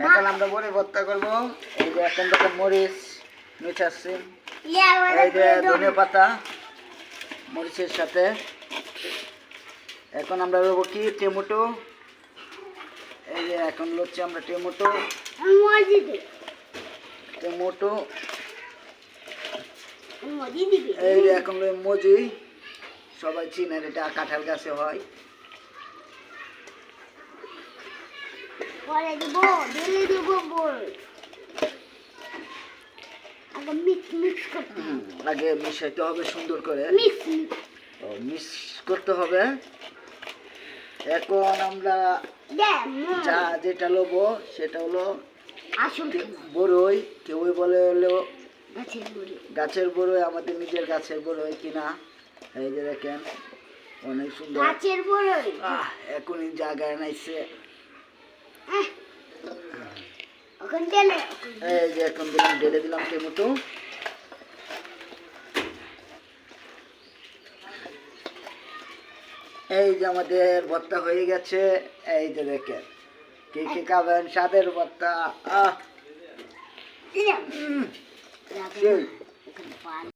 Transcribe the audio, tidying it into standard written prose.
এখন আমরা বড়ি ভর্তা করবো। এই যে এখন দেখেন মরিচ মিঠাচ্ছি, এই যে ধনে পাতা মরিচের সাথে। এখন আমরা দেবো কি টমেটো, এই যে এখন লচ্ছি আমরা টমেটো টমেটো এই যে এখন মজি, সবাই চিনেন এটা কাঁঠাল গাছে হয়। আগে মিশাইতে হবে সুন্দর করে, মিক্স করতে হবে। এখন আমরা যা যেটা লবো সেটা হলো বড়ই, কেউ বলে হলো গাছের বড়ই, আমাদের নিজের গাছের বড়ই কিনা। এই যে দেখেন অনেক সুন্দর গাছের বড়ই, এখনই জায়গায় নাইছে। এই যে এখন দিলাম, ঢেলে দিলাম টমেটো। এই যে আমাদের ভর্তা হয়ে গেছে। এই যে দেখেন কে কে খাবেন স্বাদের ভর্তা।